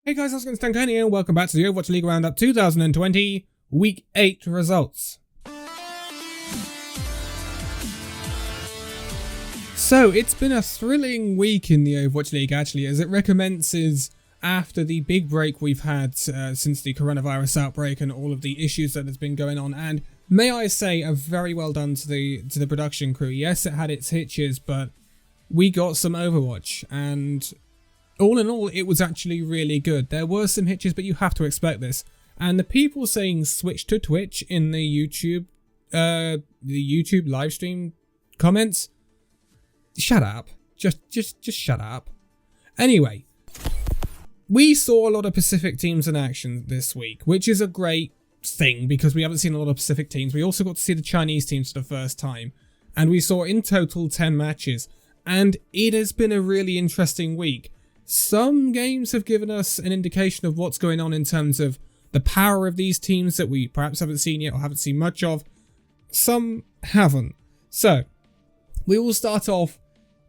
Hey guys, how's it going? It's Danconia and welcome back to the Overwatch League Roundup 2020 Week 8 results. So, it's been a thrilling week in the Overwatch League actually, as it recommences after the big break we've had since the coronavirus outbreak and all of the issues that has been going on. And may I say, a very well done to the production crew. Yes, it had its hitches, but we got some Overwatch, and all in all, it was actually really good. There were some hitches, but you have to expect this. And the people saying switch to Twitch in the YouTube live stream comments, shut up. Just shut up. Anyway, we saw a lot of Pacific teams in action this week, which is a great thing because we haven't seen a lot of Pacific teams. We also got to see the Chinese teams for the first time, and we saw in total 10 matches, and it has been a really interesting week. Some games have given us an indication of what's going on in terms of the power of these teams that we perhaps haven't seen yet or haven't seen much of. Some haven't. So, we will start off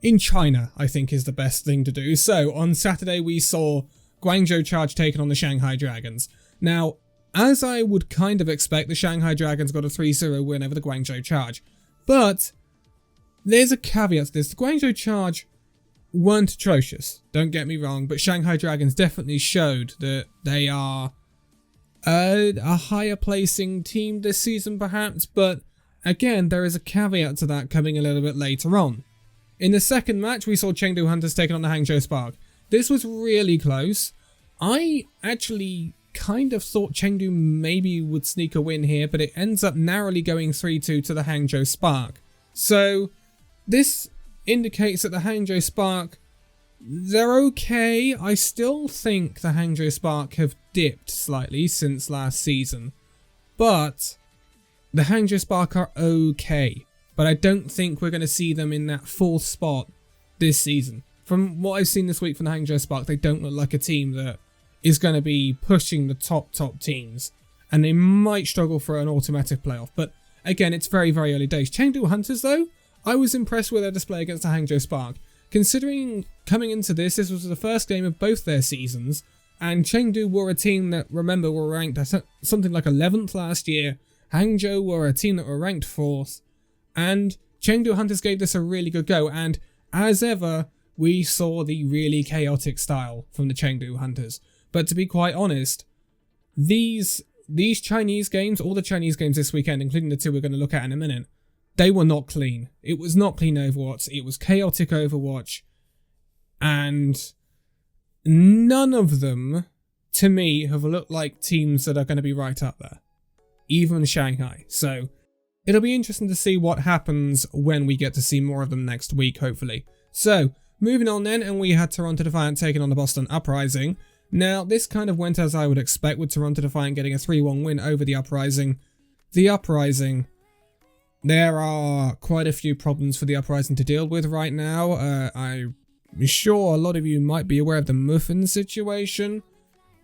in China, I think is the best thing to do. So, on Saturday we saw Guangzhou Charge taken on the Shanghai Dragons. Now, as I would kind of expect, the Shanghai Dragons got a 3-0 win over the Guangzhou Charge. But there's a caveat to this. The Guangzhou Charge weren't atrocious, don't get me wrong, but Shanghai Dragons definitely showed that they are a higher placing team this season perhaps, but again, there is a caveat to that coming a little bit later on. In the second match, we saw Chengdu Hunters taking on the Hangzhou Spark. This was really close. I actually kind of thought Chengdu maybe would sneak a win here, but it ends up narrowly going 3-2 to the Hangzhou Spark. So, this indicates that the Hangzhou Spark, they're okay. I still think the Hangzhou Spark have dipped slightly since last season, but the Hangzhou Spark are okay. But I don't think we're going to see them in that fourth spot this season. From what I've seen this week from the Hangzhou Spark, they don't look like a team that is going to be pushing the top teams, and they might struggle for an automatic playoff. But again, it's very, very early days. Chengdu Hunters, though, I was impressed with their display against the Hangzhou Spark. Considering coming into this was the first game of both their seasons, and Chengdu were a team that, remember, were ranked at something like 11th last year. Hangzhou were a team that were ranked 4th, and Chengdu Hunters gave this a really good go, and as ever, we saw the really chaotic style from the Chengdu Hunters. But to be quite honest, these Chinese games, all the Chinese games this weekend, including the two we're going to look at in a minute, they were not clean. It was not clean Overwatch. It was chaotic Overwatch. And none of them, to me, have looked like teams that are going to be right up there. Even Shanghai. So, it'll be interesting to see what happens when we get to see more of them next week, hopefully. So, moving on then, and we had Toronto Defiant taking on the Boston Uprising. Now, this kind of went as I would expect, with Toronto Defiant getting a 3-1 win over the Uprising. The Uprising, there are quite a few problems for the Uprising to deal with right now. I'm sure a lot of you might be aware of the Muffin situation.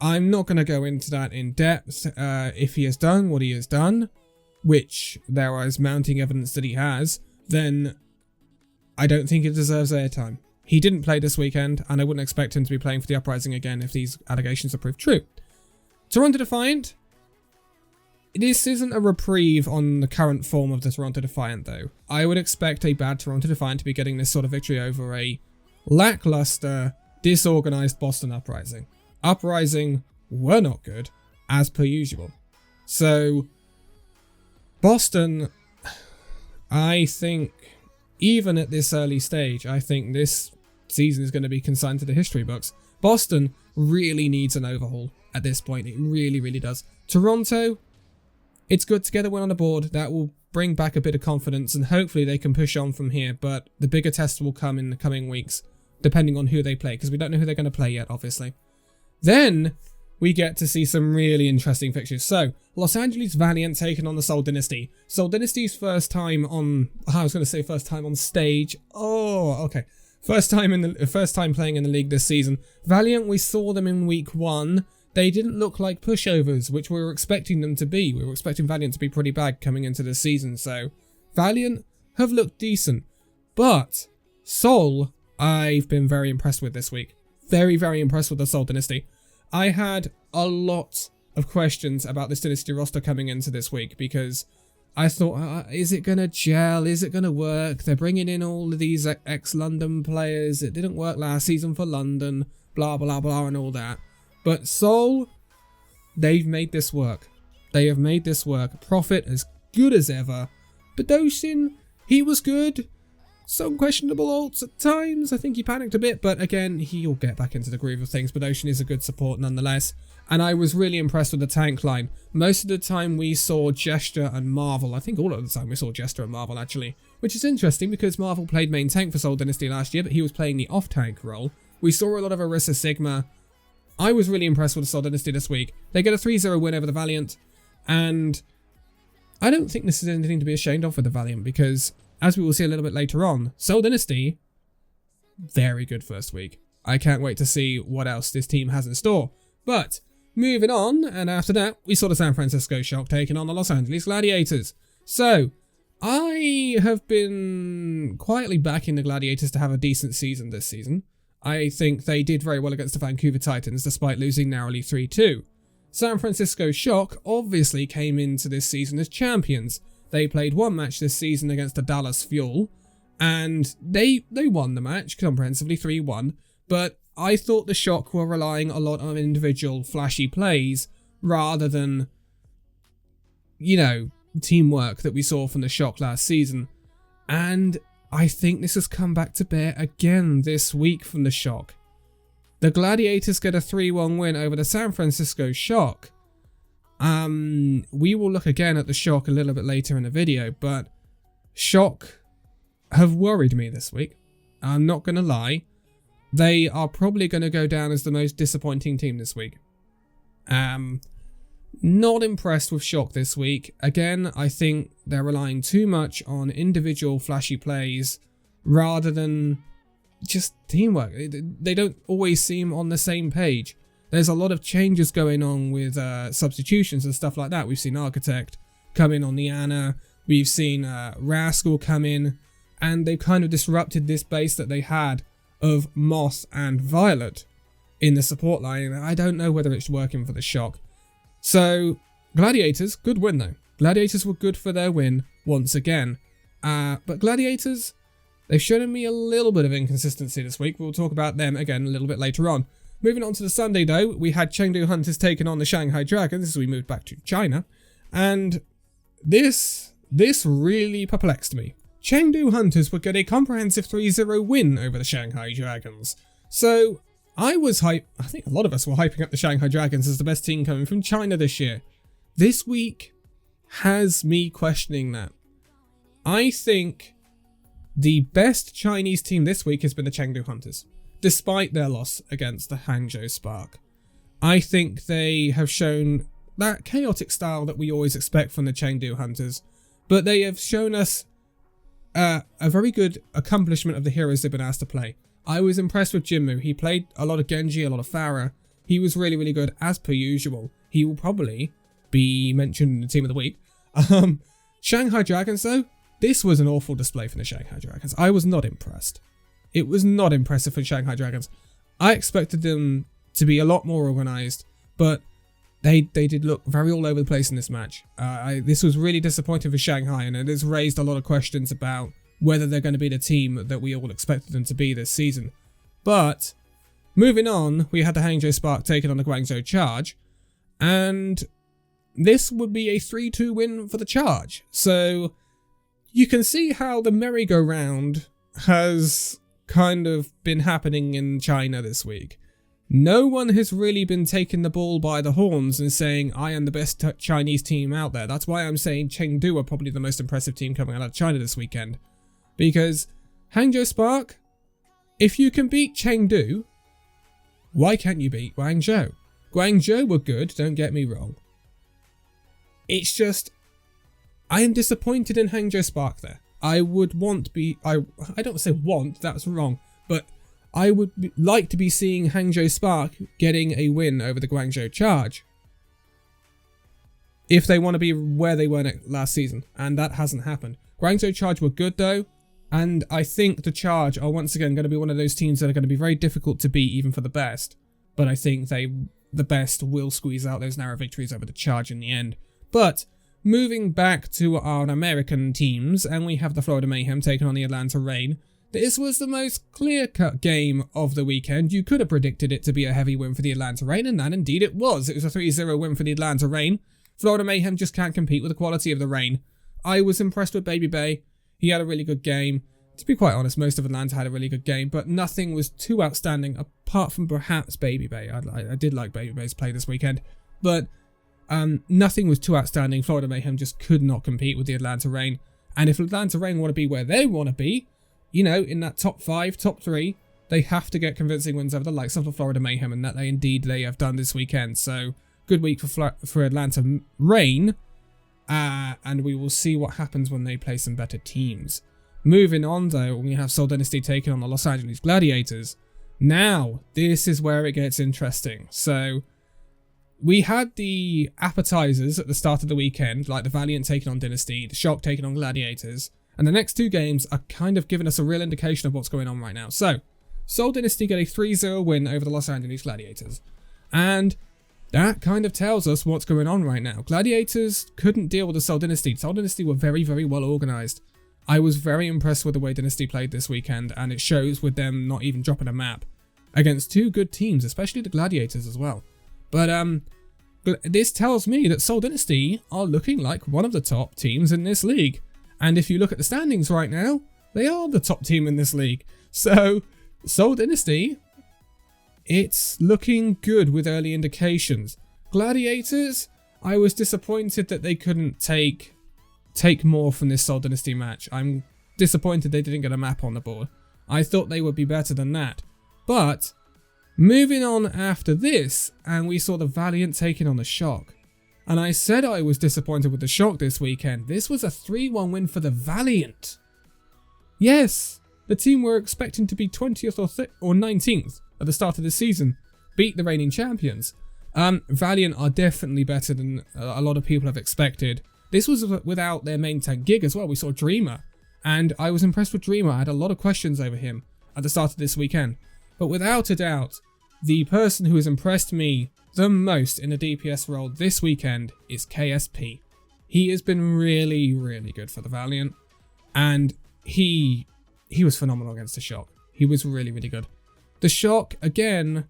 I'm not going to go into that in depth. If he has done what he has done, which there is mounting evidence that he has, then I don't think it deserves airtime. He didn't play this weekend, and I wouldn't expect him to be playing for the Uprising again if these allegations are proved true. Toronto Defiant, this isn't a reprieve on the current form of the Toronto Defiant, though. I would expect a bad Toronto Defiant to be getting this sort of victory over a lackluster, disorganized Boston Uprising. Uprising were not good, as per usual. So, Boston, I think, even at this early stage, I think this season is going to be consigned to the history books. Boston really needs an overhaul at this point. It really, really does. Toronto, it's good to get a win on the board. That will bring back a bit of confidence, and hopefully they can push on from here. But the bigger test will come in the coming weeks, depending on who they play, because we don't know who they're going to play yet, obviously. Then we get to see some really interesting fixtures. So, Los Angeles Valiant taking on the Seoul Dynasty. Seoul Dynasty's first time on stage. Oh, okay. First time playing in the league this season. Valiant, we saw them in week 1. They didn't look like pushovers, which we were expecting them to be. We were expecting Valiant to be pretty bad coming into this season, so Valiant have looked decent. But Seoul, I've been very impressed with this week. Very, very impressed with the Seoul Dynasty. I had a lot of questions about this Dynasty roster coming into this week because I thought, is it going to gel? Is it going to work? They're bringing in all of these ex-London players. It didn't work last season for London, blah, blah, blah, and all that. But Seoul, they've made this work. They have made this work. Profit as good as ever. Badoshin, he was good. Some questionable ults at times. I think he panicked a bit, but again, he'll get back into the groove of things. Badoshin is a good support nonetheless. And I was really impressed with the tank line. Most of the time we saw Gesture and Marvel. I think all of the time we saw Gesture and Marvel actually. Which is interesting because Marvel played main tank for Seoul Dynasty last year, but he was playing the off-tank role. We saw a lot of Orisa Sigma. I was really impressed with the Seoul Dynasty this week. They get a 3-0 win over the Valiant. And I don't think this is anything to be ashamed of for the Valiant because, as we will see a little bit later on, Seoul Dynasty, very good first week. I can't wait to see what else this team has in store. But moving on, and after that, we saw the San Francisco Shock taking on the Los Angeles Gladiators. So, I have been quietly backing the Gladiators to have a decent season this season. I think they did very well against the Vancouver Titans, despite losing narrowly 3-2. San Francisco Shock obviously came into this season as champions. They played one match this season against the Dallas Fuel, and they won the match comprehensively 3-1, but I thought the Shock were relying a lot on individual flashy plays rather than, you know, teamwork that we saw from the Shock last season. And I think this has come back to bear again this week from the Shock. The Gladiators get a 3-1 win over the San Francisco Shock. We will look again at the Shock a little bit later in the video, but Shock have worried me this week. I'm not going to lie. They are probably going to go down as the most disappointing team this week. Not impressed with Shock this week. Again, I think they're relying too much on individual flashy plays rather than just teamwork. They don't always seem on the same page. There's a lot of changes going on with substitutions and stuff like that. We've seen Architect come in on the Ana. We've seen Rascal come in. And they've kind of disrupted this base that they had of Moth and Violet in the support line. I don't know whether it's working for the Shock. So, Gladiators, good win though. Gladiators were good for their win once again. But Gladiators, they've shown me a little bit of inconsistency this week. We'll talk about them again a little bit later on. Moving on to the Sunday though, we had Chengdu Hunters taking on the Shanghai Dragons as we moved back to China. And this really perplexed me. Chengdu Hunters would get a comprehensive 3-0 win over the Shanghai Dragons. So, I think a lot of us were hyping up the Shanghai Dragons as the best team coming from China this year. This week has me questioning that. I think the best Chinese team this week has been the Chengdu Hunters, despite their loss against the Hangzhou Spark. I think they have shown that chaotic style that we always expect from the Chengdu Hunters, but they have shown us a very good accomplishment of the heroes they've been asked to play. I was impressed with Jinmu. He played a lot of Genji, a lot of Pharah. He was really, really good as per usual. He will probably be mentioned in the team of the week. Shanghai Dragons though, this was an awful display from the Shanghai Dragons. I was not impressed. It was not impressive for Shanghai Dragons. I expected them to be a lot more organised, but they did look very all over the place in this match. This was really disappointing for Shanghai, and it has raised a lot of questions about whether they're going to be the team that we all expected them to be this season. But, moving on, we had the Hangzhou Spark taking on the Guangzhou Charge, and this would be a 3-2 win for the Charge. So, you can see how the merry-go-round has kind of been happening in China this week. No one has really been taking the bull by the horns and saying, I am the best Chinese team out there. That's why I'm saying Chengdu are probably the most impressive team coming out of China this weekend. Because Hangzhou Spark, if you can beat Chengdu, why can't you beat Guangzhou? Guangzhou were good, don't get me wrong. It's just, I am disappointed in Hangzhou Spark there. I would want be, I don't say want, that's wrong, but I would like to be seeing Hangzhou Spark getting a win over the Guangzhou Charge if they want to be where they were last season, and that hasn't happened. Guangzhou Charge were good though, and I think the Charge are once again going to be one of those teams that are going to be very difficult to beat even for the best, but I think they the best will squeeze out those narrow victories over the Charge in the end. But moving back to our American teams, and we have the Florida Mayhem taking on the Atlanta Reign. This was the most clear-cut game of the weekend. You could have predicted it to be a heavy win for the Atlanta Reign, and that indeed it was. It was a 3-0 win for the Atlanta Reign. Florida Mayhem just can't compete with the quality of the Reign. I was impressed with Baby Bay. He had a really good game. To be quite honest, most of Atlanta had a really good game, but nothing was too outstanding apart from perhaps Baby Bay. I did like Baby Bay's play this weekend, but nothing was too outstanding. Florida Mayhem just could not compete with the Atlanta Reign. And if Atlanta Reign want to be where they want to be, you know, in that top 5, top 3, they have to get convincing wins over the likes of the Florida Mayhem, and that they have done this weekend. So, good week for Atlanta Reign, and we will see what happens when they play some better teams. Moving on, though, we have Seoul Dynasty taking on the Los Angeles Gladiators. Now, this is where it gets interesting. So, we had the appetizers at the start of the weekend, like the Valiant taking on Dynasty, the Shock taking on Gladiators, and the next 2 games are kind of giving us a real indication of what's going on right now. So, Seoul Dynasty get a 3-0 win over the Los Angeles Gladiators. And that kind of tells us what's going on right now. Gladiators couldn't deal with the Seoul Dynasty. Seoul Dynasty were very, very well organised. I was very impressed with the way Dynasty played this weekend, and it shows with them not even dropping a map against 2 good teams, especially the Gladiators as well. But this tells me that Seoul Dynasty are looking like one of the top teams in this league. And if you look at the standings right now, they are the top team in this league. So, Seoul Dynasty, it's looking good with early indications. Gladiators, I was disappointed that they couldn't take more from this Seoul Dynasty match. I'm disappointed they didn't get a map on the board. I thought they would be better than that. But, moving on after this, and we saw the Valiant taking on the Shock. And I said I was disappointed with the Shock this weekend. This was a 3-1 win for the Valiant. Yes, the team were expecting to be 20th or 19th at the start of the season. Beat the reigning champions. Valiant are definitely better than a lot of people have expected. This was without their main tank Gig as well. We saw Dreamer. And I was impressed with Dreamer. I had a lot of questions over him at the start of this weekend. But without a doubt, the person who has impressed me the most in a DPS role this weekend is KSP. He has been really, really good for the Valiant, and he was phenomenal against the Shock. He was really, really good. The Shock, again,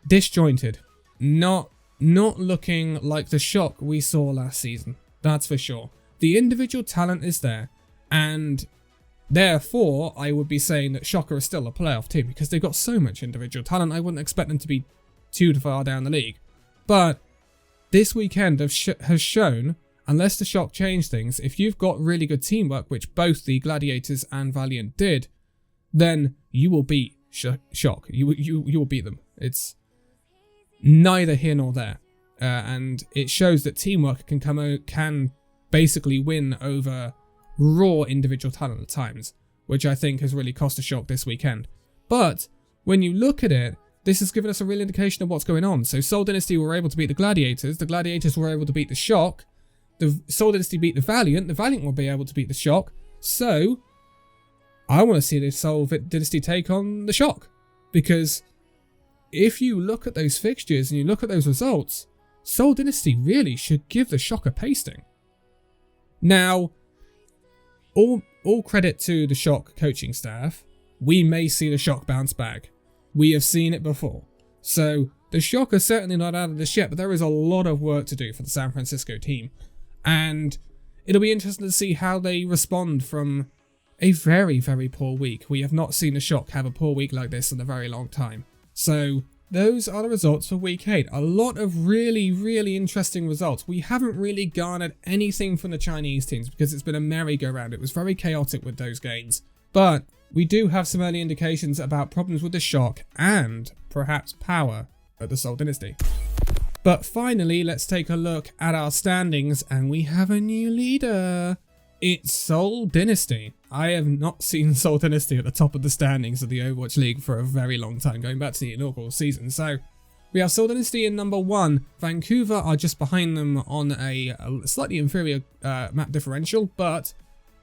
disjointed. Not looking like the Shock we saw last season. That's for sure. The individual talent is there, and therefore, I would be saying that Shocker is still a playoff team because they've got so much individual talent. I wouldn't expect them to be too far down the league. But this weekend has shown, unless the Shock change things, if you've got really good teamwork, which both the Gladiators and Valiant did, then you will beat Shock. You will beat them. It's neither here nor there. And it shows that teamwork can basically win over raw individual talent at times, which I think has really cost a Shock this weekend. But when you look at it, this has given us a real indication of what's going on. So Seoul Dynasty were able to beat the Gladiators were able to beat the Shock, the Seoul Dynasty beat the Valiant will be able to beat the Shock. So I want to see the Seoul Dynasty take on the Shock, because if you look at those fixtures and you look at those results, Seoul Dynasty really should give the Shock a pasting. Now, all credit to the Shock coaching staff. We may see the Shock bounce back. We have seen it before. So the Shock are certainly not out of this yet, but there is a lot of work to do for the San Francisco team. And it'll be interesting to see how they respond from a very, very poor week. We have not seen the Shock have a poor week like this in a very long time. So those are the results for week 8. A lot of really, really interesting results. We haven't really garnered anything from the Chinese teams because it's been a merry-go-round. It was very chaotic with those games. But we do have some early indications about problems with the Shock and perhaps power at the Seoul Dynasty. But finally, let's take a look at our standings, and we have a new leader. It's Seoul Dynasty. I have not seen Seoul Dynasty at the top of the standings of the Overwatch League for a very long time, going back to the inaugural season. So we have Seoul Dynasty in number 1. Vancouver are just behind them on a slightly inferior map differential, but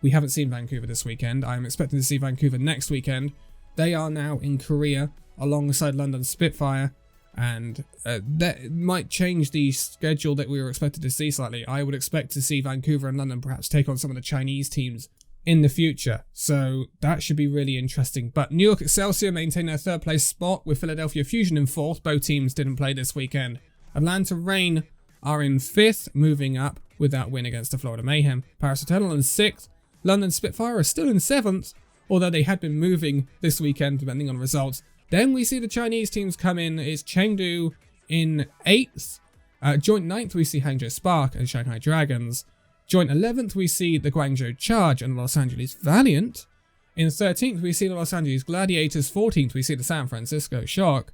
we haven't seen Vancouver this weekend. I'm expecting to see Vancouver next weekend. They are now in Korea alongside London Spitfire. And that might change the schedule that we were expected to see slightly. I would expect to see Vancouver and London perhaps take on some of the Chinese teams in the future. So that should be really interesting. But New York Excelsior maintain their third place spot with Philadelphia Fusion in fourth. Both teams didn't play this weekend. Atlanta Reign are in fifth, moving up with that win against the Florida Mayhem. Paris Eternal in sixth. London Spitfire are still in seventh, although they had been moving this weekend depending on results. Then we see the Chinese teams come in. It's Chengdu in 8th. Joint 9th, we see Hangzhou Spark and Shanghai Dragons. Joint 11th, we see the Guangzhou Charge and Los Angeles Valiant. In 13th, we see the Los Angeles Gladiators. 14th, we see the San Francisco Shock.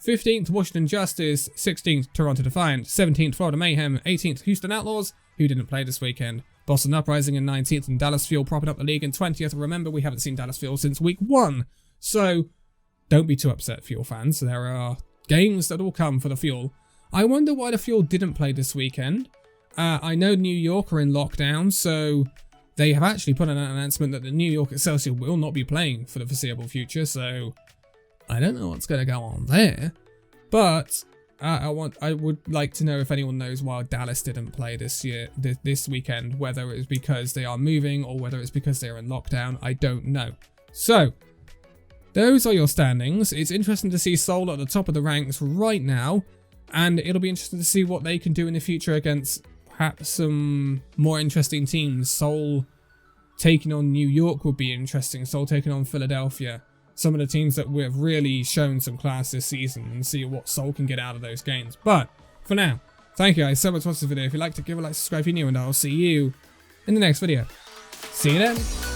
15th, Washington Justice. 16th, Toronto Defiant. 17th, Florida Mayhem. 18th, Houston Outlaws, who didn't play this weekend. Boston Uprising in 19th, and Dallas Fuel propping up the league in 20th. Remember, we haven't seen Dallas Fuel since week 1. So don't be too upset, Fuel fans. There are games that will come for the Fuel. I wonder why the Fuel didn't play this weekend. I know New York are in lockdown, so they have actually put an announcement that the New York Excelsior will not be playing for the foreseeable future, so I don't know what's going to go on there. But I would like to know if anyone knows why Dallas didn't play this weekend, whether it's because they are moving or whether it's because they're in lockdown. I don't know. So those are your standings. It's interesting to see Seoul at the top of the ranks right now, and it'll be interesting to see what they can do in the future against perhaps some more interesting teams. Seoul taking on New York would be interesting. Seoul taking on Philadelphia. Some of the teams that have really shown some class this season, and see what Seoul can get out of those games. But for now, thank you guys so much for watching this video. If you'd like to give a like, subscribe if you're new, and I'll see you in the next video. See you then.